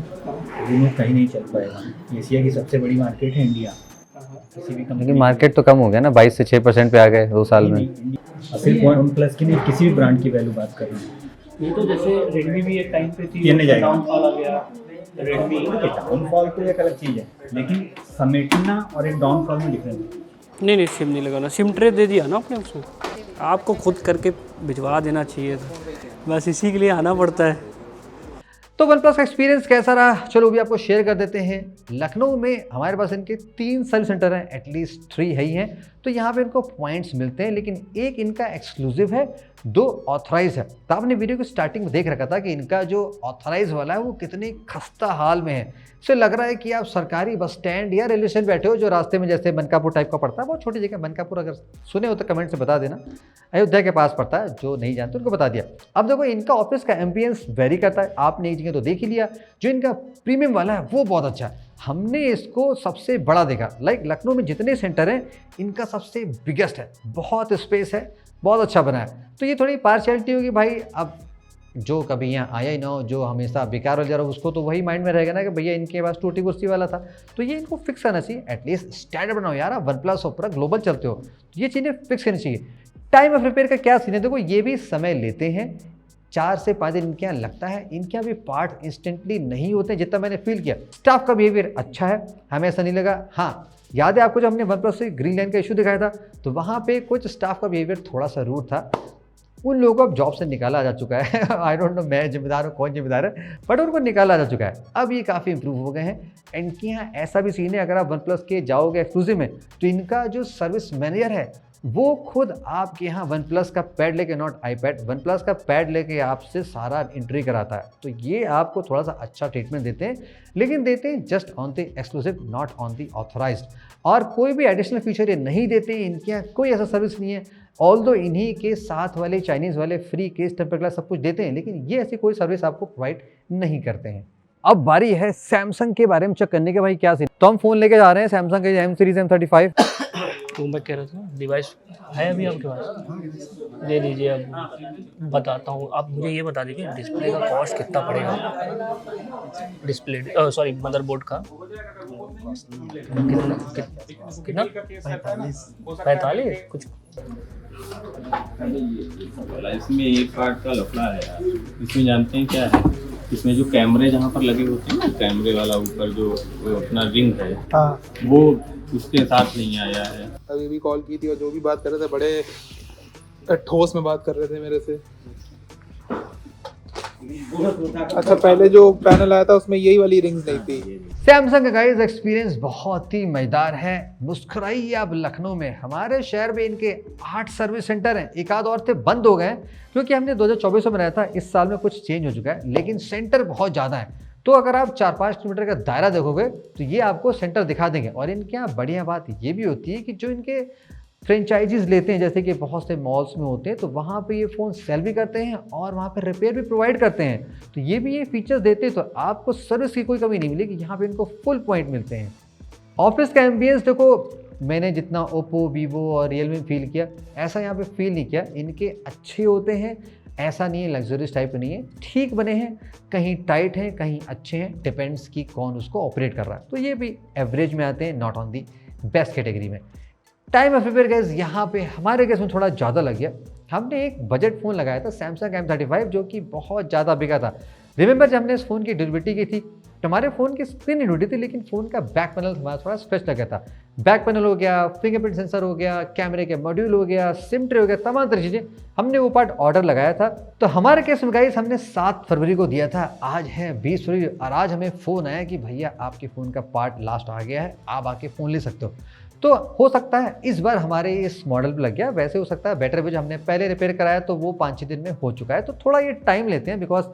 उस दिन कहीं नहीं चल पाएगा। एशिया की सबसे बड़ी मार्केट है इंडिया। किसी भी कंपनी, मार्केट तो कम हो गया ना, 22 से 6% पे आ गए 2 साल में। सिर्फ OnePlus की नहीं, किसी भी ब्रांड की वैल्यू बात कर रहे हैं। ये तो जैसे रेडमी भी एक टाइम पे थी, ये नहीं जाएगा। डाउनफॉल आ गया। रेडमी डाउनफॉल तो एक अलग चीज़ है, लेकिन समेटना और एक डाउनफॉल में डिफरेंस है। नहीं सिम नहीं लगाना, सिम ट्रे दे दिया ना आपने उसमें, आपको खुद करके भिजवा देना चाहिए था, बस इसी के लिए आना पड़ता है। तो OnePlus का एक्सपीरियंस कैसा रहा, चलो भी आपको शेयर कर देते हैं। लखनऊ में हमारे पास इनके 3 सर्विस सेंटर हैं, एटलीस्ट 3 है ही हैं। तो यहाँ पे इनको पॉइंट्स मिलते हैं, लेकिन एक इनका एक्सक्लूसिव है, 2 ऑथराइज है। तो आपने वीडियो की स्टार्टिंग में देख रखा था कि इनका जो ऑथराइज वाला है वो कितने खस्ता हाल में है। इससे लग रहा है कि आप सरकारी बस स्टैंड या रेलवे स्टेशन बैठे हो, जो रास्ते में जैसे मनकापुर टाइप का पड़ता है, बहुत छोटी जगह मनकापुर, अगर सुने हो तो कमेंट से बता देना। अयोध्या के पास पड़ता है, जो नहीं जानते उनको बता दिया। अब देखो इनका ऑफिस का एम्बियंस वेरी करता है, आपने एक जगह तो देख ही लिया। जो इनका प्रीमियम वाला है वो बहुत अच्छा है, हमने इसको सबसे बड़ा देखा। लाइक लखनऊ में जितने सेंटर हैं, इनका सबसे बिगेस्ट है, बहुत स्पेस है, बहुत अच्छा बना है। तो ये थोड़ी पार्शियलिटी होगी भाई, अब जो कभी यहाँ आया ही ना हो, जो हमेशा बेकार हो जा रहा हो, उसको तो वही माइंड में रहेगा ना कि भैया इनके पास टूटी कुर्सी वाला था। तो ये इनको फिक्स करना चाहिए, एटलीस्ट स्टैंडर्ड बनाओ यार। आप OnePlus और पूरा ग्लोबल चलते हो, तो ये चीज़ें फिक्स करनी चाहिए। टाइम ऑफ रिपेयर का क्या सीन है, देखो ये भी समय लेते हैं, 4 से 5 दिन इनके यहाँ लगता है। इनके यहाँ भी पार्ट इंस्टेंटली नहीं होते जितना मैंने फील किया। स्टाफ का बिहेवियर अच्छा है, हमें ऐसा नहीं लगा। हाँ, याद है आपको जब हमने OnePlus से ग्रीन लाइन का इशू दिखाया था, तो वहाँ पे कुछ स्टाफ का बिहेवियर थोड़ा सा रूड था। उन लोगों को अब जॉब से निकाला जा चुका है। आई डोंट नो मैं जिम्मेदार हूँ, कौन जिम्मेदार है, बट उनको निकाला जा चुका है। अब ये काफ़ी इंप्रूव हो गए हैं। इनके यहाँ ऐसा भी सीन है, अगर आप OnePlus के जाओगे एक्सक्लूसिव में, तो इनका जो सर्विस मैनेजर है वो खुद आपके यहाँ OnePlus का पैड लेके, नॉट आईपैड, OnePlus का पैड लेके आपसे सारा एंट्री कराता है। तो ये आपको थोड़ा सा अच्छा ट्रीटमेंट देते हैं, लेकिन देते हैं just on the exclusive, not on the authorised. और कोई भी एडिशनल फीचर ये नहीं देते, इनके यहाँ कोई ऐसा सर्विस नहीं है। ऑल्दो इन्हीं के साथ वाले चाइनीज़ वाले फ्री केस, टेम्पर ग्लास सब कुछ देते हैं, लेकिन ये ऐसी कोई सर्विस आपको प्रोवाइड नहीं करते हैं। अब बारी है सैमसंग के बारे में चेक करने के, भाई क्या सीन। तो हम फ़ोन लेके जा रहे हैं सैमसंग के M सीरीज M35। तो मैं कह रहा था डिवाइस है अभी आपके पास, दे दीजिए। अब बताता हूँ, आप मुझे ये बता दीजिए डिस्प्ले का कॉस्ट कितना पड़ेगा, डिस्प्ले सॉरी मदरबोर्ड का कितना 45 कुछ। इसमें एक पार्ट का लफड़ा है यार, इसमें जानते हैं क्या है, इसमें जो कैमरे जहाँ पर लगे होते हैं ना, कैमरे वाला ऊपर जो अपना रिंग है, हाँ वो उसके साथ नहीं आया है। अभी भी कॉल की थी और जो भी बात कर रहे थे बड़े ठोस में बात कर रहे थे मेरे से। अच्छा, पहले जो पैनल आया था उसमें यही वाली रिंग्स नहीं थी। सैमसंग का गाइस एक्सपीरियंस बहुत ही मजेदार है। मुस्कुराइए आप लखनऊ में, हमारे शहर में इनके 8 सर्विस सेंटर हैं, एक आध और थे बंद हो गए क्योंकि हमने 2024 में बनाया था, इस साल में कुछ चेंज हो चुका है, लेकिन सेंटर बहुत ज़्यादा है। तो अगर आप 4-5 किलोमीटर का दायरा देखोगे तो ये आपको सेंटर दिखा देंगे। और इनके यहाँ बढ़िया बात ये भी होती है कि जो इनके फ्रेंचाइजीज लेते हैं, जैसे कि बहुत से मॉल्स में होते हैं, तो वहाँ पे ये फ़ोन सेल भी करते हैं और वहाँ पे रिपेयर भी प्रोवाइड करते हैं। तो ये भी ये फीचर्स देते हैं, तो आपको सर्विस की कोई कमी नहीं मिलेगी, यहाँ पे इनको फुल पॉइंट मिलते हैं। ऑफिस का एम्बियंस देखो, मैंने जितना ओप्पो, वीवो और रियलमी फील किया, ऐसा यहाँ पे फील नहीं किया। इनके अच्छे होते हैं, ऐसा नहीं है लग्जरियस टाइप नहीं है, ठीक बने हैं, कहीं टाइट हैं कहीं अच्छे हैं, डिपेंड्स कि कौन उसको ऑपरेट कर रहा है। तो ये भी एवरेज में आते हैं, not on the best category में। टाइम ऑफ रिपेयर गैस यहाँ पे हमारे केस में थोड़ा ज़्यादा लग गया। हमने एक बजट फ़ोन लगाया था सैमसंग M35 जो कि बहुत ज़्यादा बिका था। रिमेंबर जब हमने इस फ़ोन की ड्यूरेबिलिटी की थी, तो हमारे फ़ोन की स्क्रीन नहीं टूटी थी, लेकिन फ़ोन का बैक पैनल हमारा थोड़ा स्क्रैच लग गया था। बैक पैनल हो गया, फिंगरप्रिंट सेंसर हो गया, कैमरे के मॉड्यूल हो गया, सिम ट्रे हो गया, तमाम तरह चीज़ें, हमने वो पार्ट ऑर्डर लगाया था। तो हमारे केस में गाइस हमने 7 फरवरी को दिया था, आज है 20 फरवरी और आज हमें फ़ोन आया कि भैया आपके फ़ोन का पार्ट लास्ट आ गया है, आप आके फ़ोन ले सकते हो। तो हो सकता है इस बार हमारे इस मॉडल पे लग गया, वैसे हो सकता है बैटरी जो हमने पहले रिपेयर कराया तो वो 5-6 दिन में हो चुका है। तो थोड़ा ये टाइम लेते हैं, बिकॉज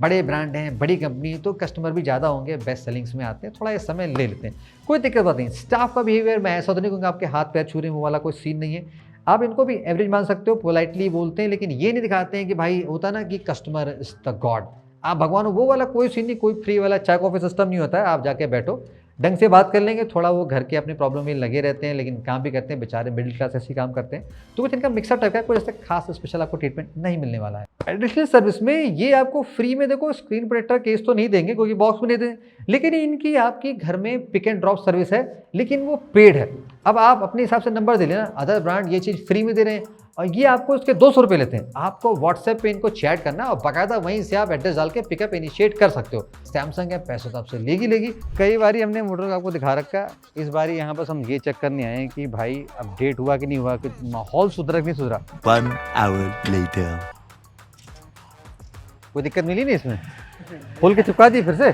बड़े ब्रांड हैं, बड़ी कंपनी, तो कस्टमर भी ज़्यादा होंगे, बेस्ट सेलिंग्स में आते हैं, थोड़ा ये समय ले लेते हैं, कोई दिक्कत बात नहीं। स्टाफ का बिहेवियर मैं ऐसा तो नहीं कहूँगा आपके हाथ पैर छू रहे हैं, वो वाला कोई सीन नहीं है। आप इनको भी एवरेज मान सकते हो, पोलाइटली बोलते हैं, लेकिन ये नहीं दिखाते हैं कि भाई होता ना कि कस्टमर इज द गॉड, आप भगवान हो, वो वाला कोई सीन नहीं, कोई फ्री वाला चाय कॉफी सिस्टम नहीं होता है। आप जाके बैठो, ढंग से बात कर लेंगे, थोड़ा वो घर के अपने प्रॉब्लम में लगे रहते हैं, लेकिन काम भी करते हैं, बेचारे मिडिल क्लास ऐसे काम करते हैं। तो कुछ इनका मिक्सअप टाइप का, कोई ऐसा खास स्पेशल आपको ट्रीटमेंट नहीं मिलने वाला है। एडिशनल सर्विस में ये आपको फ्री में देखो स्क्रीन प्रोटेक्टर केस तो नहीं देंगे क्योंकि बॉक्स में नहीं दें, लेकिन इनकी आपकी घर में पिक एंड ड्रॉप सर्विस है, लेकिन वो पेड है। अब आप अपने हिसाब से नंबर दे लेना, अदर ब्रांड ये चीज़ फ्री में दे रहे हैं और ये आपको उसके 200 रुपये लेते हैं। आपको व्हाट्सएप पे इनको चैट करना और बाकायदा वहीं से आप एड्रेस डाल के पिकअप इनिशिएट कर सकते हो। सैमसंग के पैसे तो आपसे लेगी। कई बार हमने मोटर आपको दिखा रखा, इस बार यहाँ पर हम ये चेक करने आए हैं कि भाई अपडेट हुआ कि नहीं हुआ, कि माहौल सुधरा कि नहीं सुधरा। 1 hour later. कोई दिक्कत मिली नहीं इसमें, खोल के चिपका दी फिर से।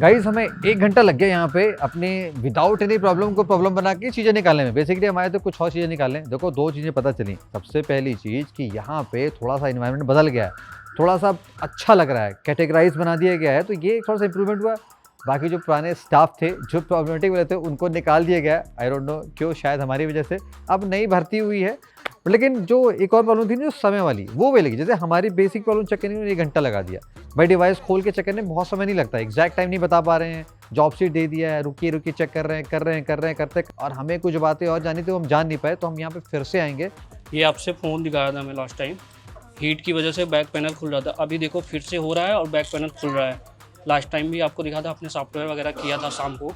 गाइस हमें 1 घंटा लग गया यहाँ पे अपने विदाउट एनी प्रॉब्लम को प्रॉब्लम बना के चीज़ें निकालने में। बेसिकली हमारे तो कुछ और चीज़ें निकालें। देखो 2 चीज़ें पता चली। सबसे पहली चीज़ कि यहाँ पे थोड़ा सा इन्वायरमेंट बदल गया है, थोड़ा सा अच्छा लग रहा है, कैटेगराइज बना दिया गया है, तो ये थोड़ा सा इंप्रूवमेंट हुआ। बाकी जो पुराने स्टाफ थे, जो प्रॉब्लमेटिक वाले थे, उनको निकाल दिया गया। आई डोंट नो क्यों, शायद हमारी वजह से। अब नई भर्ती हुई है, लेकिन जो एक और प्रॉब्लम थी जो समय वाली, वो वे लगी। जैसे हमारी बेसिक प्रॉब्लम चेक करने में 1 घंटा लगा दिया। भाई डिवाइस खोल के चेक करने में बहुत समय नहीं लगता, एग्जैक्ट टाइम नहीं बता पा रहे हैं, जॉब शीट दे दिया है, रुकिए चेक कर रहे हैं करते, और हमें कुछ बातें और जानी थी वो हम जान नहीं पाए, तो हम यहाँ पे फिर से आएंगे। ये आपसे फ़ोन दिखाया था मैं लास्ट टाइम, हीट की वजह से बैक पैनल खुल रहा था, अभी देखो फिर से हो रहा है और बैक पैनल खुल रहा है। लास्ट टाइम भी आपको दिखा था, आपने सॉफ्टवेयर वगैरह किया था शाम को,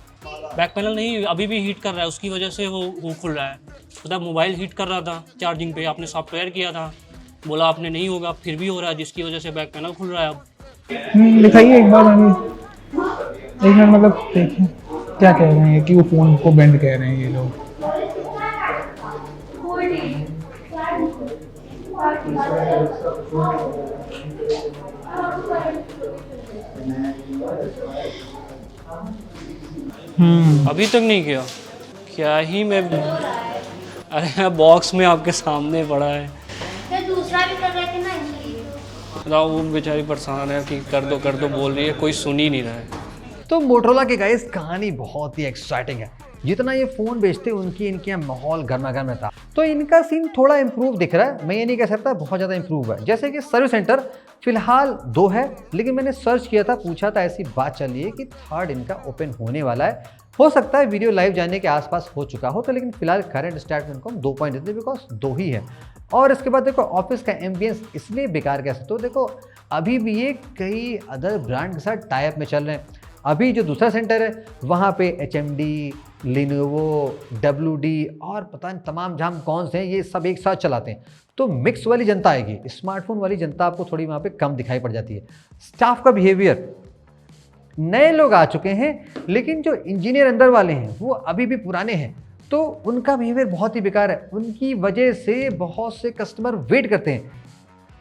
बैक पैनल नहीं, अभी भी हीट कर रहा है, उसकी वजह से वो खुल रहा है। मतलब मोबाइल हीट कर रहा था चार्जिंग पे, आपने सॉफ्टवेयर किया था, बोला आपने नहीं होगा, फिर भी हो रहा है, जिसकी वजह से बैक पैनल खुल रहा है। अब दिखाइए एक बार हमें, एक मिनट, मतलब देखें क्या कह रहे हैं कि वो फ़ोन को बेंड कह रहे हैं ये लोग। अभी तक नहीं किया, क्या ही मैं, अरे बॉक्स में आपके सामने पड़ा है। दूसरा भी कर रहे थे ना, इसलिए बताओ, वो बेचारी परेशान है कि कर दो बोल रही है, कोई सुन ही नहीं रहा है। तो मोटरोला की गाइस कहानी बहुत ही एक्साइटिंग है। जितना ये फ़ोन बेचते इनके यहाँ माहौल गर्मा गर्म था, तो इनका सीन थोड़ा इंप्रूव दिख रहा है। मैं ये नहीं कह सकता बहुत ज़्यादा इंप्रूव है। जैसे कि सर्विस सेंटर फिलहाल 2 है, लेकिन मैंने सर्च किया था, पूछा था, ऐसी बात चल रही है कि 3rd इनका ओपन होने वाला है। हो सकता है वीडियो लाइव जाने के आसपास हो चुका हो, तो लेकिन फिलहाल करंट स्टार्ट में उनको हम 2 पॉइंट देते हैं, बिकॉज 2 ही है। और इसके बाद देखो ऑफिस का एम्बियंस इसलिए बेकार कह सकते हो, देखो अभी भी ये कई अदर ब्रांड के साथ टाई अप में चल रहे हैं। अभी जो दूसरा सेंटर है वहाँ पे HMD, Lenovo, WD और पता नहीं तमाम जाम कौन से हैं, ये सब एक साथ चलाते हैं। तो मिक्स वाली जनता आएगी, स्मार्टफोन वाली जनता आपको थोड़ी वहाँ पे कम दिखाई पड़ जाती है। स्टाफ का बिहेवियर, नए लोग आ चुके हैं लेकिन जो इंजीनियर अंदर वाले हैं वो अभी भी पुराने हैं, तो उनका बिहेवियर बहुत ही बेकार है। उनकी वजह से बहुत से कस्टमर वेट करते हैं।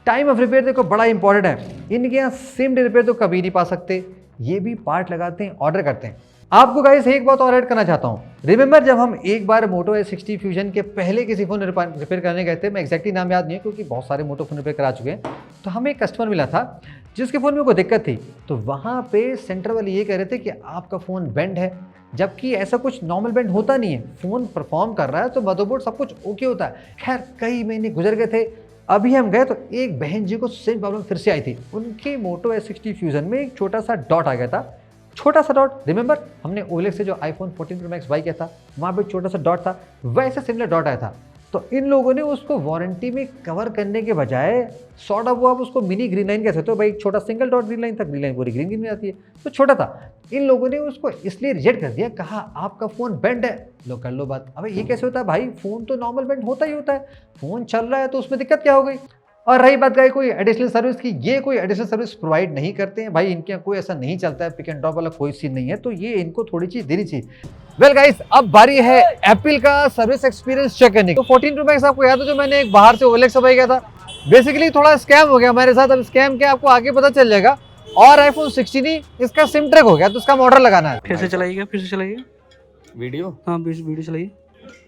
टाइम ऑफ रिपेयर देखो बड़ा इंपॉर्टेंट है, इनके यहाँ सेम डे रिपेयर तो कभी नहीं पा सकते, ये भी पार्ट लगाते हैं, ऑर्डर करते हैं। आपको गाइस एक बात और ऐड करना चाहता हूँ, रिमेंबर जब हम एक बार मोटो S60 फ्यूजन के पहले किसी फ़ोन रिपेयर करने गए थे, मैं एक्जैक्टली नाम याद नहीं है क्योंकि बहुत सारे मोटो फ़ोन रिपेयर करा चुके हैं, तो हमें एक कस्टमर मिला था जिसके फ़ोन में कोई दिक्कत थी, तो वहाँ पे सेंटर वाले ये कह रहे थे कि आपका फ़ोन बेंड है, जबकि ऐसा कुछ नॉर्मल बेंड होता नहीं है। फ़ोन परफॉर्म कर रहा है तो मदरबोर्ड सब कुछ ओके होता है। खैर कई महीने गुजर गए थे, अभी हम गए तो एक बहन जी को सेम प्रॉब्लम फिर से आई थी। उनके मोटो S60 फ्यूजन में एक छोटा सा डॉट आ गया था, छोटा सा डॉट, रिमेंबर हमने OLX से जो iPhone 14 Pro Max बाई किया था वहाँ पे छोटा सा डॉट था, वैसे सिमिलर डॉट आया था। तो इन लोगों ने उसको वारंटी में कवर करने के बजाय सॉर्ट ऑफ वो आप उसको मिनी ग्रीन लाइन कह सकते हो, भाई छोटा सिंगल डॉट ग्रीन लाइन था, ग्रीन लाइन पूरी ग्रीन ग्रीन में आती है, तो छोटा था। इन लोगों ने उसको इसलिए रिजेक्ट कर दिया, कहा आपका फ़ोन बेंड है, लो कर लो बात। अबे ये कैसे होता है भाई, फ़ोन तो नॉर्मल बेंड होता ही होता है, फ़ोन चल रहा है तो उसमें दिक्कत क्या हो गई। और रही बात गाई कोई एडिशनल सर्विस की, ये कोई एडिशनल सर्विस प्रोवाइड नहीं करते हैं भाई, इनके यहाँ कोई ऐसा नहीं चलता है, पिक एंड ड्रॉप वाला कोई सीन नहीं है, तो ये इनको थोड़ी चीज देनी चाहिए। वेल गाइस, अब बारी है एप्पल का सर्विस एक्सपीरियंस चेक करने की। तो 14 Pro Max आपको याद है जो मैंने एक बाहर से OLX से बाई किया था, बेसिकली थोड़ा स्कैम हो गया हमारे साथ। अब स्कैम क्या आपको आगे पता चल जाएगा। और iPhone 16 इसका सिम ट्रैक हो गया, तो उसका ऑर्डर लगाना है। फिर से चलाइएगा, फिर से चलाइए वीडियो, हाँ वीडियो चलाइए।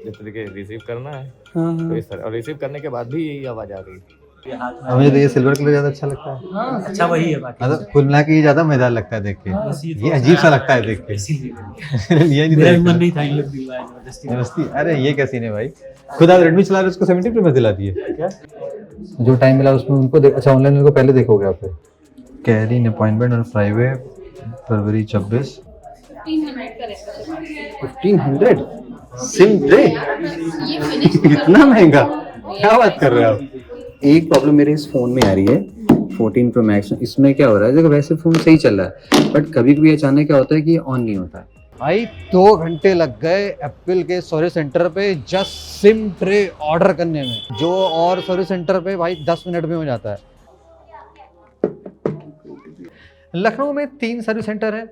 जैसे देखिए रिसीव करना है हाँ तो इस तरह, और रिसीव करने के बाद भी यही आवाज़ आ रही है। मुझे तो ये सिल्वर कलर ज्यादा अच्छा लगता है। अच्छा वही है बाकी। मतलब कुल मिला के ये ज्यादा मजेदार लगता है देख के, ये अजीब सा लगता है देख के। ये नहीं मन नहीं था जबरदस्ती। अरे ये कैसी ने भाई, खुद आप रेडमी चला रहे उसको 70 Pro Max दिला दिए क्या? जो टाइम मिला उसमें उनको अच्छा ऑनलाइन उनको पहले देखोगे आप। Carry appointment on Friday February 26 1500 SIM tray, इतना महंगा, क्या बात कर रहे हो आप। एक प्रॉब्लम मेरे इस फ़ोन में आ रही है 14 Pro Max में, इसमें क्या हो रहा है, देखो वैसे फ़ोन सही चल रहा है बट कभी कभी अचानक क्या होता है कि ऑन नहीं होता है। भाई 2 घंटे लग गए एप्पल के सर्विस सेंटर पे जस्ट सिम ट्रे ऑर्डर करने में, जो और सर्विस सेंटर पे भाई 10 मिनट में हो जाता है। लखनऊ में 3 सर्विस सेंटर हैं,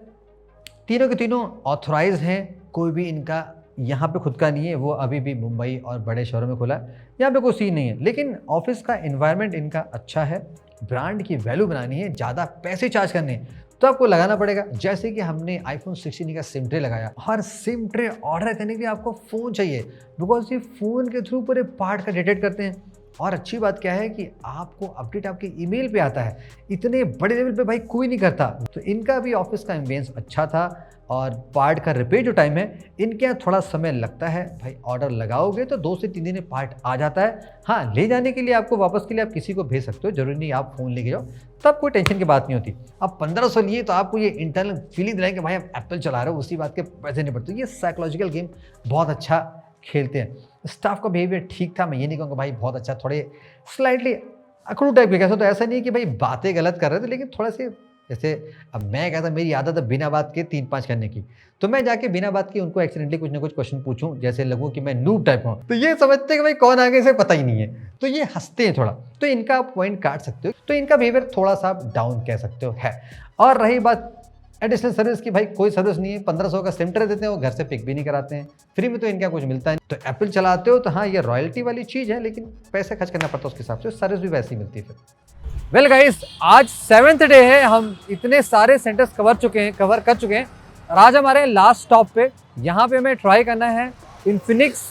तीनों के तीनों ऑथराइज हैं, कोई भी इनका यहाँ पे खुद का नहीं है, वो अभी भी मुंबई और बड़े शहरों में खुला है, यहाँ पे कोई सीन नहीं है। लेकिन ऑफिस का एनवायरनमेंट इनका अच्छा है, ब्रांड की वैल्यू बनानी है, ज़्यादा पैसे चार्ज करने हैं तो आपको लगाना पड़ेगा। जैसे कि हमने iPhone 16 का सिम ट्रे लगाया, हर सिम ट्रे ऑर्डर करने के लिए आपको फ़ोन चाहिए, बिकॉज ये फ़ोन के थ्रू पूरे पार्ट का डिटेक्ट करते हैं। और अच्छी बात क्या है कि आपको अपडेट आपके ईमेल पे आता है, इतने बड़े लेवल पे भाई कोई नहीं करता। तो इनका भी ऑफिस का एम्बियंस अच्छा था, और पार्ट का रिपेयर जो टाइम है इनके यहाँ थोड़ा समय लगता है भाई, ऑर्डर लगाओगे तो 2 से 3 दिन में पार्ट आ जाता है। हाँ, ले जाने के लिए आपको वापस के लिए आप किसी को भेज सकते हो, जरूरी नहीं आप फ़ोन लेके जाओ, तब कोई टेंशन की बात नहीं होती। अब 1500 लिए तो आपको ये इंटरनल फीलिंग दिलाएं कि भाई आप एप्पल चला रहे हो, उसी बात के पैसे नहीं पड़ते। ये साइकोलॉजिकल गेम बहुत अच्छा खेलते हैं। स्टाफ का बिहेवियर ठीक था, मैं ये नहीं कहूँगा भाई बहुत अच्छा, थोड़े स्लाइटली अकड़ू टाइप के, कैसा तो ऐसा नहीं कि भाई बातें गलत कर रहे थे, लेकिन थोड़ा से जैसे अब मैं कहता मेरी आदत है बिना बात के 3-5 करने की, तो मैं जाके बिना बात के उनको एक्सीडेंटली कुछ ना कुछ क्वेश्चन पूछूं, जैसे लगूं कि मैं नूब टाइप हूँ, तो ये समझते हैं कि भाई कौन आगे से पता ही नहीं है, तो ये हंसते हैं थोड़ा, तो इनका आप पॉइंट काट सकते हो, तो इनका बिहेवियर थोड़ा सा डाउन कह सकते हो है। और रही बात एडिशनल सर्विस की, भाई कोई सर्विस नहीं है, 1500 का सिम ट्रे देते हैं, वो घर से पिक भी नहीं कराते हैं, फ्री में तो इनका कुछ मिलता है। तो एप्पल चलाते हो तो हाँ ये रॉयल्टी वाली चीज़ है, लेकिन पैसे खर्च करना पड़ता है उसके हिसाब से, सर्विस भी वैसी मिलती है फिर। वेल गाइस, आज 7th डे है, हम इतने सारे सेंटर्स कवर कर चुके हैं, और आज हमारे लास्ट स्टॉप पे, यहाँ पे हमें ट्राई करना है इन्फिनिक्स,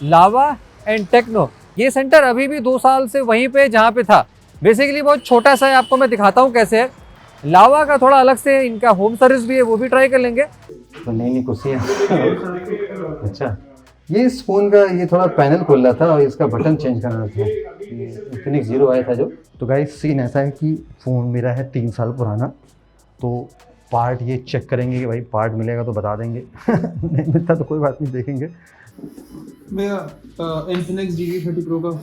लावा एंड टेक्नो। ये सेंटर अभी भी 2 साल से वहीं पे जहाँ पे था, बेसिकली बहुत छोटा सा है, आपको मैं दिखाता हूँ कैसे है। लावा का थोड़ा अलग से इनका होम सर्विस भी है, वो भी ट्राई कर लेंगे। तो नई कुर्सी है अच्छा, ये इस फ़ोन का ये थोड़ा पैनल खोल रहा था और इसका बटन चेंज करना था, इन्फिनिक्स 0 आया था जो। तो गाइस सीन ऐसा है कि फ़ोन मेरा है 3 साल पुराना, तो पार्ट ये चेक करेंगे कि भाई पार्ट मिलेगा तो बता देंगे नहीं मिलता तो कोई बात नहीं, देखेंगे। भैया इन्फिनिक्स GT30 Pro का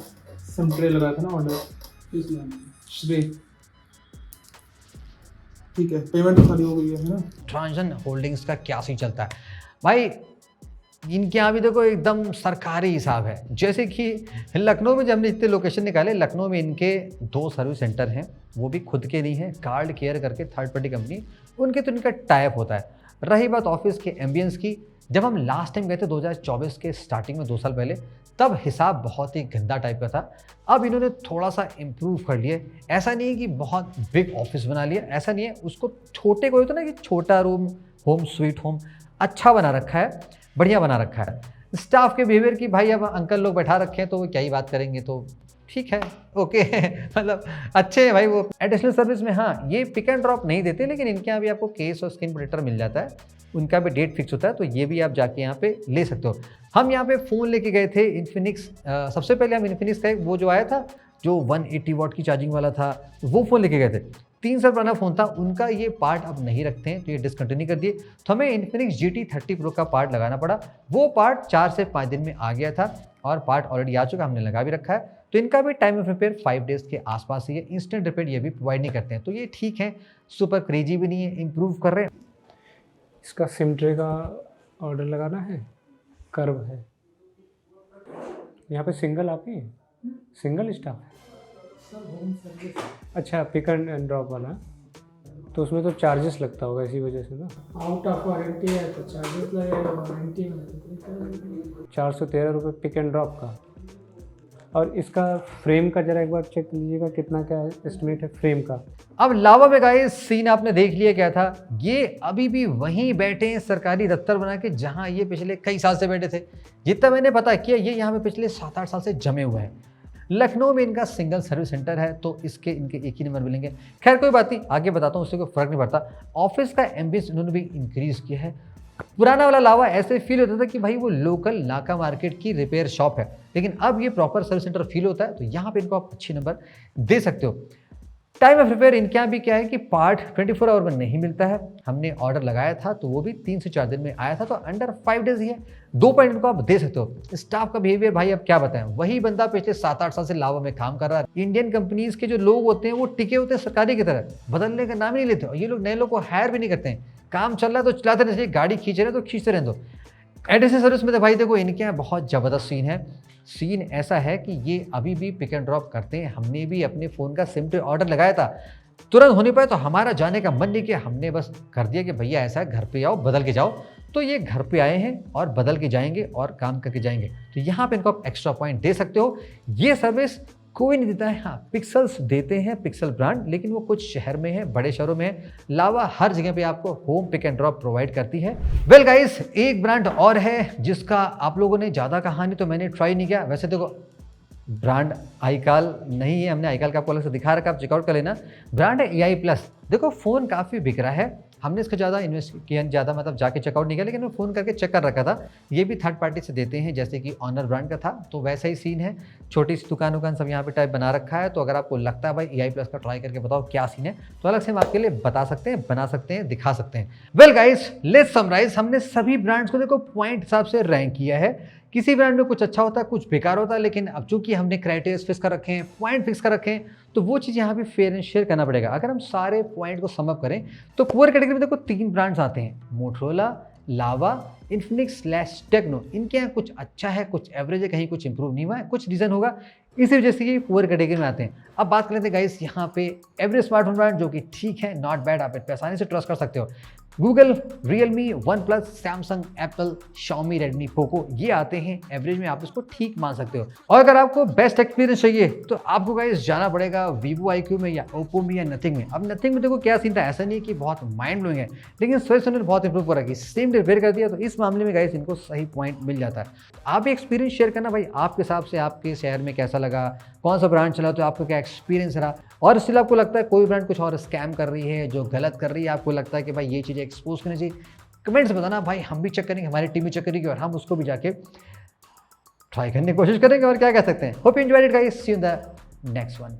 सिम ट्रे लगाया था ना ऑर्डर, श्री ठीक है, पेमेंट तो सारी हो गई है ना। ट्रांजन होल्डिंग्स का क्या सी चलता है भाई, इनके यहाँ भी देखो एकदम सरकारी हिसाब है। जैसे कि लखनऊ में जब हमने इतने लोकेशन निकाले, लखनऊ में इनके 2 सर्विस सेंटर हैं, वो भी खुद के नहीं हैं, कार्ड केयर करके थर्ड पार्टी कंपनी, उनके तो इनका टाइप होता है। रही बात ऑफिस के एम्बियंस की, जब हम लास्ट टाइम गए थे 2024 के स्टार्टिंग में 2 साल पहले, तब हिसाब बहुत ही गंदा टाइप का था। अब इन्होंने थोड़ा सा इम्प्रूव कर लिया। ऐसा नहीं है कि बहुत बिग ऑफिस बना लिया, ऐसा नहीं है, उसको छोटे को होता ना कि छोटा रूम, होम स्वीट होम, अच्छा बना रखा है, बढ़िया बना रखा है। स्टाफ के बिहेवियर की भाई अब अंकल लोग बैठा रखे हैं तो वो क्या ही बात करेंगे, तो ठीक है, ओके मतलब अच्छे हैं भाई वो। एडिशनल सर्विस में हाँ, ये पिक एंड ड्रॉप नहीं देते, लेकिन इनके यहाँ भी आपको केस और स्क्रीन प्रोटेक्टर मिल जाता है, उनका भी डेट फिक्स होता है, तो ये भी आप जाके यहाँ पे ले सकते हो। हम यहाँ पे फ़ोन लेके गए थे इन्फिनिक्स, सबसे पहले हम इन्फिनिक्स का वो जो आया था जो 180 वाट की चार्जिंग वाला था, वो फ़ोन लेके गए थे। 3 साल पुराना फ़ोन था, उनका ये पार्ट अब नहीं रखते हैं, तो ये डिसकंटिन्यू कर दिए, तो हमें इन्फिनिक्स GT30 Pro का पार्ट लगाना पड़ा। वो पार्ट 4 से 5 दिन में आ गया था और पार्ट ऑलरेडी आ चुका, हमने लगा भी रखा है। तो इनका भी टाइम ऑफ रिपेयर 5 डेज़ के आसपास ही है, इंस्टेंट रिपेयर ये भी प्रोवाइड नहीं करते हैं, तो ये ठीक है, सुपर क्रेजी भी नहीं है, इम्प्रूव कर रहे हैं। इसका सिम ट्रे का ऑर्डर लगाना है, कर्व है यहाँ पे, सिंगल आप ही सिंगल स्टाफ है। अच्छा, पिक एंड ड्रॉप वाला, तो उसमें तो चार्जेस लगता होगा इसी वजह से ना। आउट ऑफ वारंटी है तो चार्जेस लगेगा, वारंटी में 413 रुपये पिक एंड ड्रॉप का। और इसका फ्रेम का जरा एक बार चेक कीजिएगा, कितना क्या एस्टिमेट है फ्रेम का। अब लावा में गाइस सीन आपने देख लिया क्या था, ये अभी भी वहीं बैठे हैं सरकारी दफ्तर बना के जहां ये पिछले कई साल से बैठे थे। जितना मैंने पता किया, ये यहाँ पे पिछले 7-8 साल से जमे हुए हैं। लखनऊ में इनका सिंगल सर्विस सेंटर है, तो इनके एक ही नंबर मिलेंगे। खैर कोई बात नहीं, आगे बताता हूँ, उससे कोई फर्क नहीं पड़ता। ऑफिस का एम्बियंस इन्होंने भी इंक्रीज़ किया है। पुराना वाला लावा ऐसे फील होता था कि भाई वो लोकल नाका मार्केट की रिपेयर शॉप है, लेकिन अब ये प्रॉपर सर्विस सेंटर फील होता है, तो यहाँ पे इनको आप अच्छी नंबर दे सकते हो। टाइम ऑफ रिपेयर इनके यहाँ भी क्या है कि पार्ट 24 आवर में नहीं मिलता है। हमने ऑर्डर लगाया था तो वो भी 3 से 4 दिन में आया था, तो अंडर 5 डेज ही है। 2 पॉइंट इनको आप दे सकते हो। स्टाफ का बिहेवियर भाई अब क्या बताएं, वही बंदा पिछले 7-8 साल से लावा में काम कर रहा है। इंडियन कंपनीज के जो लोग होते हैं वो टिके होते हैं सरकारी की तरह, बदलने का नाम ही नहीं लेते, और ये लोग नए लोग को हायर भी नहीं करते हैं। काम चल रहा है तो चलाते रहने, गाड़ी खींच रहे तो खींचते रहने दो। एडिशनल सर्विस में तो भाई देखो इनके यहाँ बहुत ज़बरदस्त सीन है। सीन ऐसा है कि ये अभी भी पिक एंड ड्रॉप करते हैं। हमने भी अपने फ़ोन का सिम ट्रे ऑर्डर लगाया था, तुरंत होने पाए, तो हमारा जाने का मन नहीं किया, हमने बस कर दिया कि भैया ऐसा है, घर पे आओ बदल के जाओ। तो ये घर पे आए हैं और बदल के जाएंगे और काम करके जाएंगे, तो यहाँ पे इनको आप एक्स्ट्रा पॉइंट दे सकते हो। ये सर्विस कोई नहीं देता है, हाँ पिक्सल्स देते हैं, पिक्सल ब्रांड, लेकिन वो कुछ शहर में है, बड़े शहरों में है। लावा हर जगह पे आपको home pick and drop provide करती है। वेल गाइस, एक ब्रांड और है जिसका आप लोगों ने ज़्यादा कहानी तो मैंने ट्राई नहीं किया। वैसे देखो ब्रांड आईकाल नहीं है, हमने आईकाल का आपको अलग से दिखा रखा, आप चेकआउट कर लेना। ब्रांड है AI+। देखो फ़ोन काफ़ी बिक रहा है, हमने इसका ज़्यादा इन्वेस्ट किया, ज़्यादा मतलब जाके चेकआउट नहीं किया, लेकिन मैं फ़ोन करके चेक कर रखा था। ये भी थर्ड पार्टी से देते हैं, जैसे कि ऑनर ब्रांड का था, तो वैसा ही सीन है। छोटी सी दुकान सब यहाँ पे टाइप बना रखा है, तो अगर आपको लगता है भाई AI+ का ट्राई करके बताओ क्या सीन है, तो अलग से हम आपके लिए बता सकते हैं, बना सकते हैं, दिखा सकते हैं। Well guys, let's summarize. हमने सभी ब्रांड्स को देखो पॉइंट हिसाब से रैंक किया है। किसी ब्रांड में कुछ अच्छा होता है, कुछ बेकार होता है, लेकिन अब चूंकि हमने क्राइटेरिया फिक्स कर रखे हैं, पॉइंट फिक्स कर रखे हैं, तो वो चीज़ यहाँ पे फेयर एंड शेयर करना पड़ेगा। अगर हम सारे पॉइंट को सम अप करें तो पुअर कैटेगरी में देखो 3 ब्रांड्स आते हैं, मोटरोला, लावा, इन्फिनिक्स/टेक्नो। इनके यहाँ कुछ अच्छा है, कुछ एवरेज है, कहीं कुछ इंप्रूव नहीं हुआ है, कुछ रीज़न होगा, इसी वजह से ये पुअर कैटेगरी में आते हैं। अब बात कर लेते हैं गाइस यहाँ पे एवरेज स्मार्टफोन ब्रांड, जो कि ठीक है, नॉट बैड, आप इस पर आसानी से ट्रस्ट कर सकते हो। Google, Realme, one plus, Samsung, Apple, Xiaomi, Redmi, Poco, ये आते हैं एवरेज में, आप इसको ठीक मान सकते हो। और अगर आपको बेस्ट एक्सपीरियंस चाहिए तो आपको गाइस जाना पड़ेगा वीवो IQ में या ओप्पो में या नथिंग में। अब नथिंग में देखो क्या सीन था, ऐसा नहीं है कि बहुत माइंड ब्लोइंग है, लेकिन सर्विस उन्होंने बहुत इंप्रूव कर रखी, सेम रिपेयर कर दिया, तो इस मामले में गाइस इनको सही पॉइंट मिल जाता है। आप भी एक्सपीरियंस शेयर करना भाई, आपके हिसाब से आपके शहर में कैसा लगा, कौन सा ब्रांड चला, तो आपको क्या एक्सपीरियंस रहा, और इसलिए आपको लगता है कोई ब्रांड कुछ और स्कैम कर रही है, जो गलत कर रही है, आपको लगता है कि भाई ये चीज़ें एक्सपोज करनी चाहिए, कमेंट्स बताना भाई, हम भी चेक करेंगे, हमारी टीम भी चेक करेगी और हम उसको भी जाके ट्राई करने की कोशिश करेंगे। और क्या कह सकते हैं। Hope you enjoyed it guys, see you in the next one.